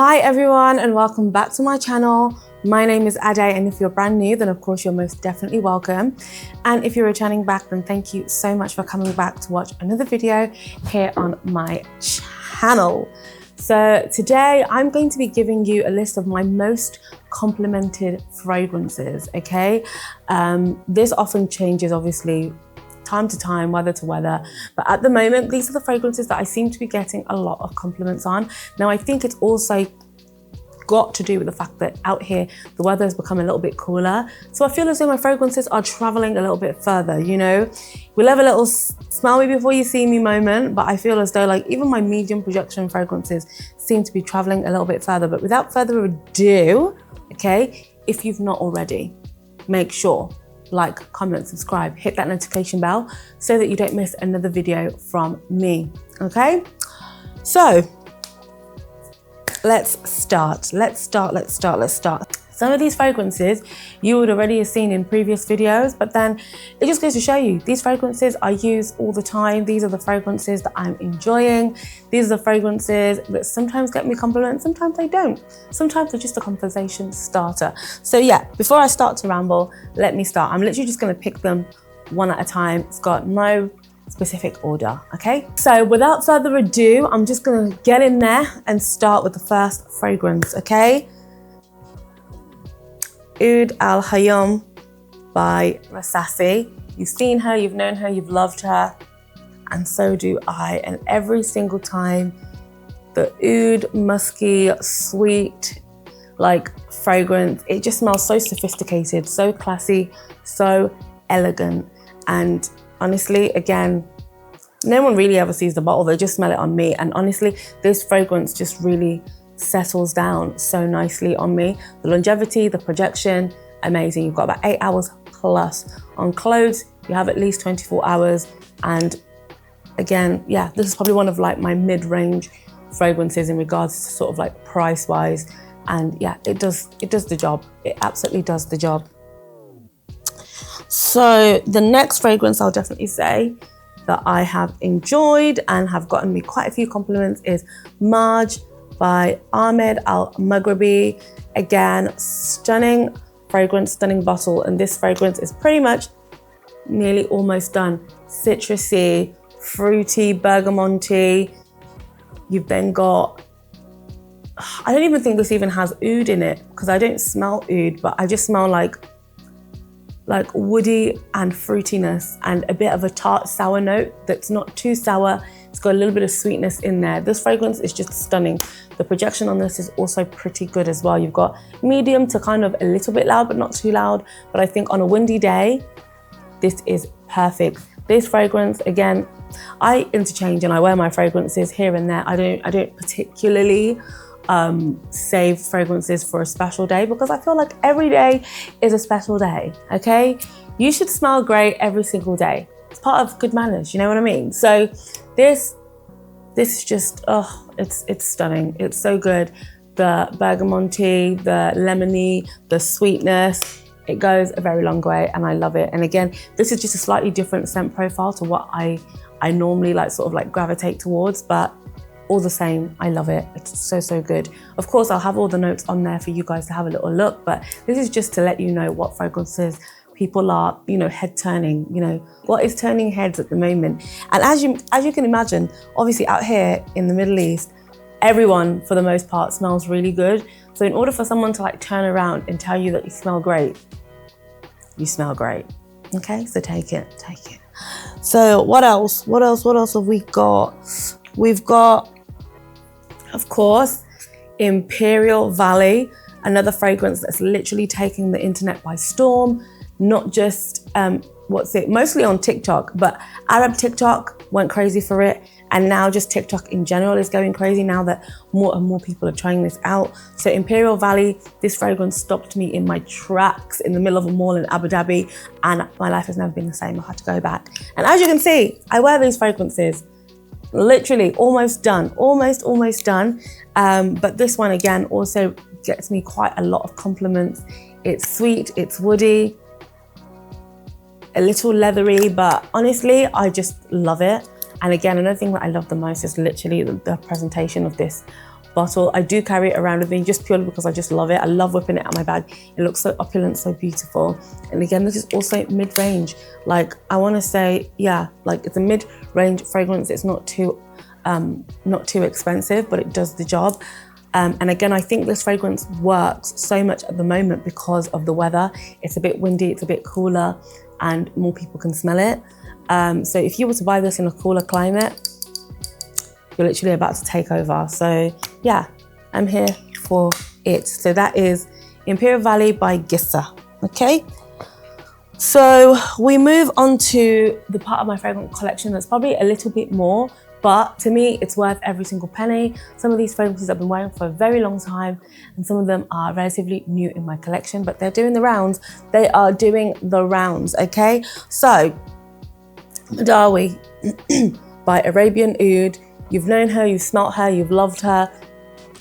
Hi everyone and welcome back to my channel. My name is Ade, and if you're brand new then of course you're most definitely welcome. And if you're returning back then thank you so much for coming back to watch another video here on my channel. So today I'm going to be giving you a list of my most complimented fragrances, okay? This often changes obviously time to time, weather to weather, but at the moment these are the fragrances that I seem to be getting a lot of compliments on. Now I think it's also got to do with the fact that out here the weather has become a little bit cooler, so I feel as though my fragrances are traveling a little bit further, you know. We'll have a little smell me before you see me moment, but I feel as though like even my medium projection fragrances seem to be traveling a little bit further. But without further ado, okay, if you've not already, make sure like, comment, subscribe, hit that notification bell so that you don't miss another video from me, okay? So let's start. Some of these fragrances you would already have seen in previous videos, but then it just goes to show you these fragrances I use all the time. These are the fragrances that I'm enjoying. These are the fragrances that sometimes get me compliments, sometimes they don't. Sometimes they're just a conversation starter. So yeah, before I start to ramble, let me start. I'm literally just gonna pick them one at a time. It's got no specific order, okay? So without further ado, I'm just gonna get in there and start with the first fragrance, okay? Oud Al Hayom by Rasasi. You've seen her, you've known her, you've loved her, and so do I. And every single time the oud, musky, sweet, like fragrance, it just smells so sophisticated, so classy, so elegant. And honestly, again, no one really ever sees the bottle, they just smell it on me. And honestly, this fragrance just really settles down so nicely on me. The longevity, the projection, amazing. You've got about 8 hours plus. On clothes, you have at least 24 hours. And again, yeah, this is probably one of like my mid-range fragrances in regards to sort of like price-wise. And yeah, it does the job. It absolutely does the job. So the next fragrance I'll definitely say that I have enjoyed and have gotten me quite a few compliments is Marj by Ahmed Al-Maghribi. Again, stunning fragrance, stunning bottle, and this fragrance is pretty much nearly almost done. Citrusy, fruity, bergamonty. You've then got, I don't even think this even has oud in it because I don't smell oud, but I just smell like woody and fruitiness and a bit of a tart sour note that's not too sour. It's got a little bit of sweetness in there. This fragrance is just stunning. The projection on this is also pretty good as well. You've got medium to kind of a little bit loud, but not too loud. But I think on a windy day, this is perfect. This fragrance, again, I interchange and I wear my fragrances here and there. I don't particularly save fragrances for a special day because I feel like every day is a special day, okay? You should smell great every single day. It's part of good manners, you know what I mean? So this is just, oh, it's stunning. It's so good. The bergamonty, the lemony, the sweetness, it goes a very long way and I love it. And again, this is just a slightly different scent profile to what I normally like sort of like gravitate towards, but all the same, I love it. It's so good. Of course, I'll have all the notes on there for you guys to have a little look, but this is just to let you know what fragrances people are, you know, head turning, you know, what is turning heads at the moment. And as you can imagine, obviously out here in the Middle East, everyone for the most part smells really good. So in order for someone to like turn around and tell you that you smell great, you smell great. Okay, so take it. So what else have we got? We've got, of course, Imperial Valley, another fragrance that's literally taking the internet by storm. Not just, mostly on TikTok, but Arab TikTok went crazy for it. And now just TikTok in general is going crazy now that more and more people are trying this out. So Imperial Valley, this fragrance stopped me in my tracks in the middle of a mall in Abu Dhabi. And my life has never been the same. I had to go back. And as you can see, I wear these fragrances literally almost done. But this one again also gets me quite a lot of compliments. It's sweet, it's woody, a little leathery, but honestly, I just love it. And again, another thing that I love the most is literally the presentation of this bottle. I do carry it around with me just purely because I just love it. I love whipping it out my bag. It looks so opulent, so beautiful. And again, this is also mid-range. Like, I want to say, yeah, like it's a mid-range fragrance. It's not too expensive, but it does the job. And again, I think this fragrance works so much at the moment because of the weather. It's a bit windy, it's a bit cooler, and more people can smell it. So if you were to buy this in a cooler climate, you're literally about to take over. So yeah, I'm here for it. So that is Imperial Valley by Gissa, okay? So we move on to the part of my fragrance collection that's probably a little bit more, but to me, it's worth every single penny. Some of these fragrances I've been wearing for a very long time, and some of them are relatively new in my collection, but they're doing the rounds. They are doing the rounds, okay? So, Madawi by Arabian Oud. You've known her, you've smelt her, you've loved her.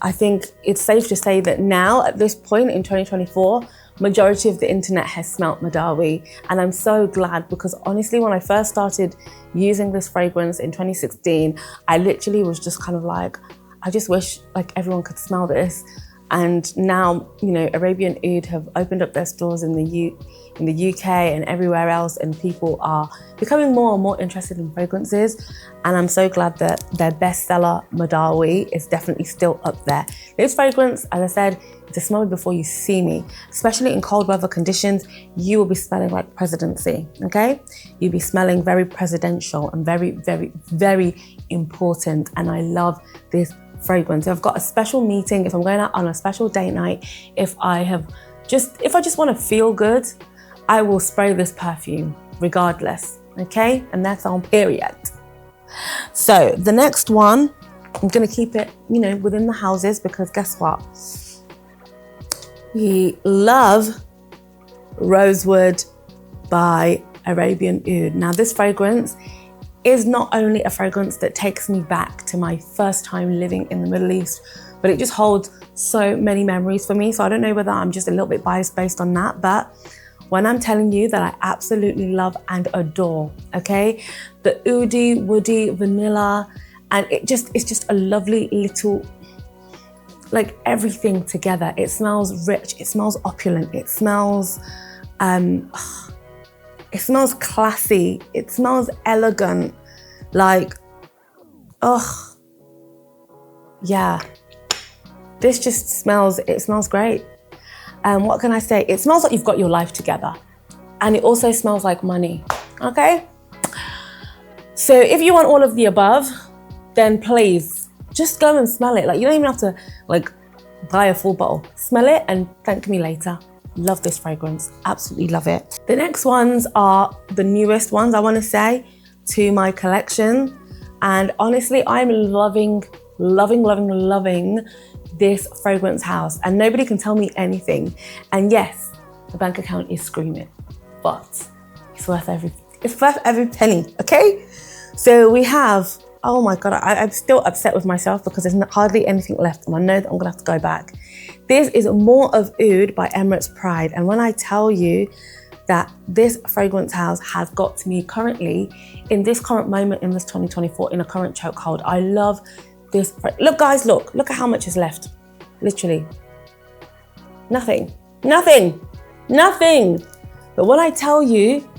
I think it's safe to say that now, at this point in 2024, majority of the internet has smelt Madawi, and I'm so glad, because honestly, when I first started using this fragrance in 2016, I literally was just kind of like, I just wish like everyone could smell this. And now, you know, Arabian Oud have opened up their stores in the UK and everywhere else, and people are becoming more and more interested in fragrances. And I'm so glad that their bestseller, Madawi, is definitely still up there. This fragrance, as I said, it's a smell before you see me. Especially in cold weather conditions, you will be smelling like presidency, okay? You'll be smelling very presidential and very, very, very important. And I love this fragrance. If I've got a special meeting, if I'm going out on a special date night, if I just want to feel good, I will spray this perfume regardless, okay? And that's on period. So the next one, I'm going to keep it, you know, within the houses, because guess what? We love Rosewood by Arabian Oud. Now this fragrance is not only a fragrance that takes me back to my first time living in the Middle East, but it just holds so many memories for me. So I don't know whether I'm just a little bit biased based on that, but when I'm telling you that I absolutely love and adore, okay? The oudi, woody, vanilla, and it's just a lovely little, like everything together. It smells rich, it smells opulent, it smells classy, it smells elegant, like, oh, yeah. This just smells, it smells great. What can I say? It smells like you've got your life together. And it also smells like money, okay? So if you want all of the above, then please, just go and smell it. Like, you don't even have to like buy a full bottle. Smell it and thank me later. Love this fragrance, absolutely love it. The next ones are the newest ones, I wanna say, to my collection. And honestly, I'm loving this fragrance house, and nobody can tell me anything. And yes, the bank account is screaming, but it's worth every penny, okay? So we have, oh my God, I'm still upset with myself because there's hardly anything left, and I know that I'm gonna have to go back. This is More of Oud by Emirates Pride. And when I tell you that this fragrance house has got to me currently, in this current moment, in this 2024, in a current chokehold, I love this. Look guys, look at how much is left. Literally, nothing. But when I tell you,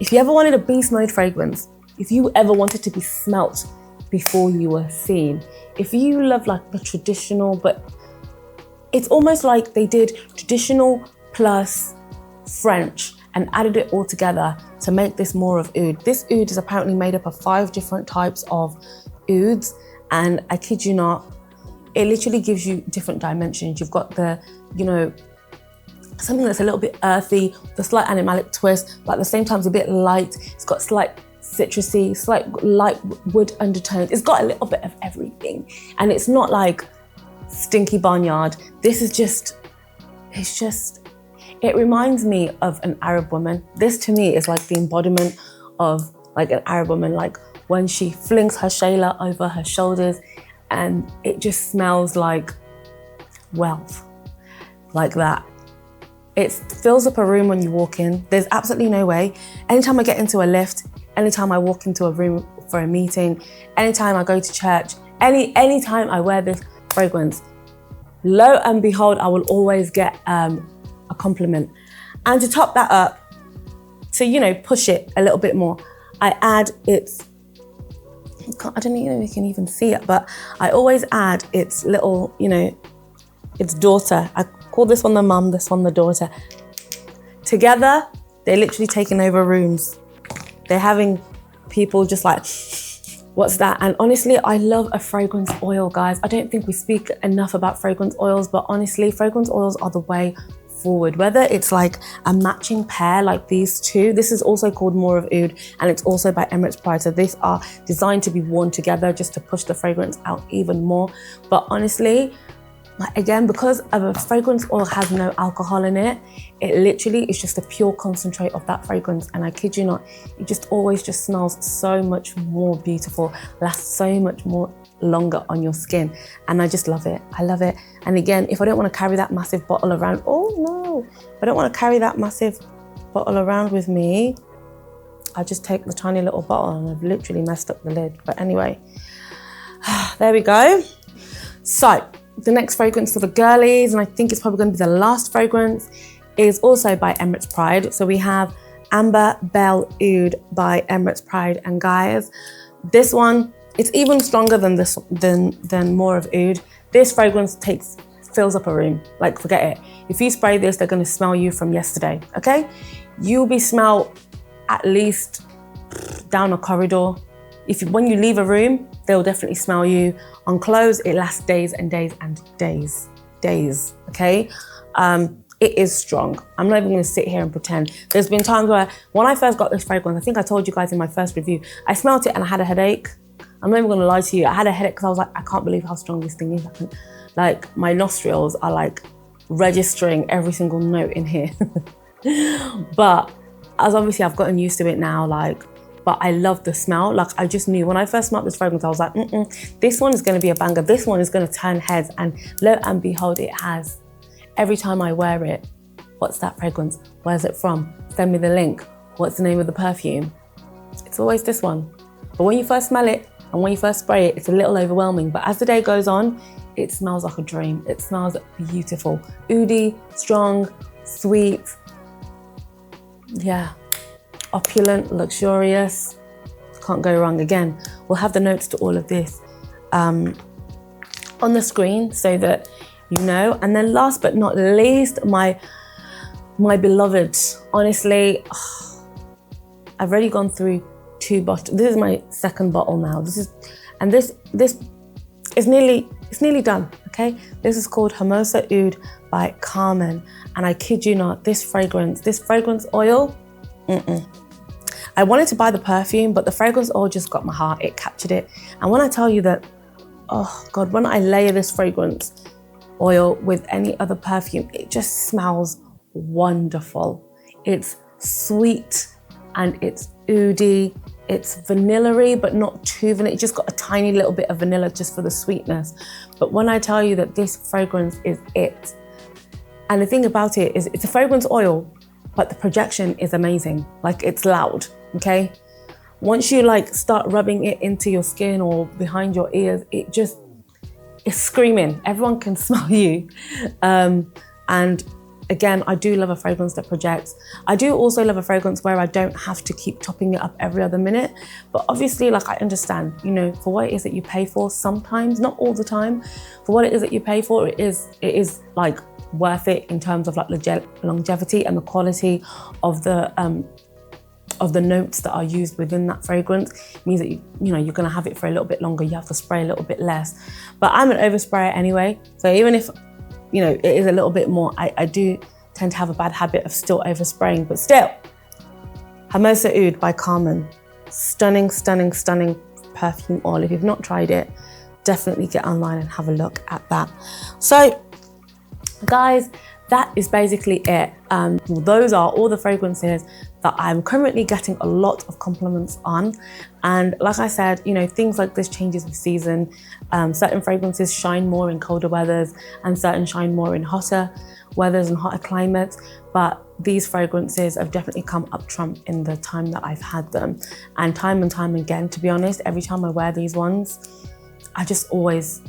if you ever wanted a beast mode fragrance, if you ever wanted to be smelt before you were seen, if you love like the traditional, but it's almost like they did traditional plus French and added it all together to make this More of Oud. This oud is apparently made up of 5 different types of ouds, and I kid you not, it literally gives you different dimensions. You've got the, you know, something that's a little bit earthy, the slight animalic twist, but at the same time it's a bit light. It's got slight citrusy, slight light wood undertones. It's got a little bit of everything. And it's not like stinky barnyard. This is just, it reminds me of an Arab woman. This to me is like the embodiment of like an Arab woman, like when she flings her shayla over her shoulders, and it just smells like wealth, like that. It fills up a room when you walk in. There's absolutely no way. Anytime I get into a lift, anytime I walk into a room for a meeting, anytime I go to church, anytime I wear this fragrance, lo and behold, I will always get a compliment. And to top that up, to, you know, push it a little bit more, I add its, I don't know if you can even see it, but I always add its little, you know, its daughter. I call this one the mum, this one the daughter. Together, they're literally taking over rooms. They're having people just like, what's that? And honestly, I love a fragrance oil, guys. I don't think we speak enough about fragrance oils, but honestly, fragrance oils are the way forward. Whether it's like a matching pair like these two, this is also called More of Oud, and it's also by Emirates Pride. So these are designed to be worn together just to push the fragrance out even more. But honestly, again, because a fragrance oil has no alcohol in it, it literally is just a pure concentrate of that fragrance. And I kid you not, it just always just smells so much more beautiful, lasts so much more longer on your skin. And I just love it. I love it. And again, if I don't want to carry that massive bottle around, oh no, if I don't want to carry that massive bottle around with me, I just take the tiny little bottle, and I've literally messed up the lid. But anyway, there we go. So the next fragrance for the girlies, and I think it's probably going to be the last fragrance, is also by Emirates Pride. So we have Amber Belle Oud by Emirates Pride. And guys, this one, it's even stronger than this, than More of Oud. This fragrance fills up a room. Like, forget it. If you spray this, they're going to smell you from yesterday. Okay, you'll be smelled at least down a corridor. When you leave a room, they'll definitely smell you. On clothes, it lasts days and days and days, okay? It is strong. I'm not even gonna sit here and pretend. There's been times where, when I first got this fragrance, I think I told you guys in my first review, I smelled it and I had a headache. I'm not even gonna lie to you. I had a headache because I was like, I can't believe how strong this thing is. Like, my nostrils are like registering every single note in here. But as obviously I've gotten used to it now, but I love the smell. Like, I just knew when I first smelled this fragrance, I was like, this one is gonna be a banger. This one is gonna turn heads, and lo and behold, it has. Every time I wear it, what's that fragrance? Where's it from? Send me the link. What's the name of the perfume? It's always this one. But when you first smell it and when you first spray it, it's a little overwhelming. But as the day goes on, it smells like a dream. It smells beautiful. Oudy, strong, sweet. Yeah. Opulent, luxurious, can't go wrong. Again, we'll have the notes to all of this on the screen so that you know. And then last but not least, my beloved. Honestly, I've already gone through 2 bottles. This is my 2nd bottle now. This is nearly done, okay? This is called Hermosa Oud by Carmen. And I kid you not, this fragrance oil, I wanted to buy the perfume, but the fragrance oil just got my heart. It captured it. And when I tell you that, oh God, when I layer this fragrance oil with any other perfume, it just smells wonderful. It's sweet and it's oudy. It's vanilla-y, but not too vanilla. It just got a tiny little bit of vanilla just for the sweetness. But when I tell you that this fragrance is it, and the thing about it is it's a fragrance oil, but the projection is amazing. Like, it's loud, okay? Once you start rubbing it into your skin or behind your ears, it's screaming. Everyone can smell you. And again, I do love a fragrance that projects. I do also love a fragrance where I don't have to keep topping it up every other minute. But obviously, I understand, for what it is that you pay for, sometimes, not all the time, for what it is that you pay for, it is worth it in terms of longevity and the quality of the notes that are used within that fragrance. It means that you're gonna have it for a little bit longer. You have to spray a little bit less. But I'm an oversprayer anyway, so even if it is a little bit more, I do tend to have a bad habit of still overspraying. But still, Hermosa Oud by Carmen, stunning, stunning, stunning perfume oil. If you've not tried it, definitely get online and have a look at that. So guys, that is basically it. Those are all the fragrances that I'm currently getting a lot of compliments on. And like I said, things like this changes with season. Certain fragrances shine more in colder weathers and certain shine more in hotter weathers and hotter climates. But these fragrances have definitely come up trump in the time that I've had them. And time again, to be honest, every time I wear these ones, I just always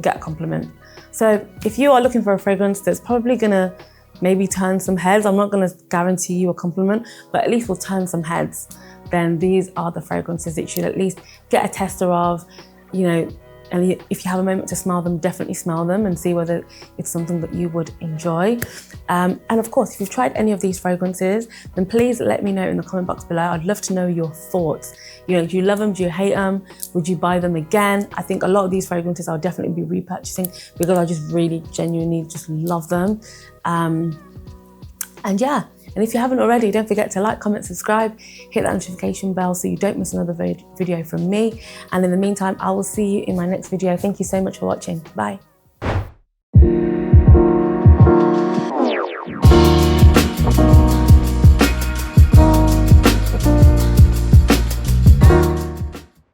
get a compliment. So if you are looking for a fragrance that's probably gonna maybe turn some heads, I'm not gonna guarantee you a compliment, but at least will turn some heads, then these are the fragrances that you should at least get a tester of, you know, and if you have a moment to smell them, definitely smell them and see whether it's something that you would enjoy. And of course, if you've tried any of these fragrances, then please let me know in the comment box below. I'd love to know your thoughts. You know, do you love them? Do you hate them? Would you buy them again? I think a lot of these fragrances I'll definitely be repurchasing because I just really genuinely just love them. And yeah, and if you haven't already, don't forget to like, comment, subscribe, hit that notification bell so you don't miss another video from me. And in the meantime, I will see you in my next video. Thank you so much for watching. Bye.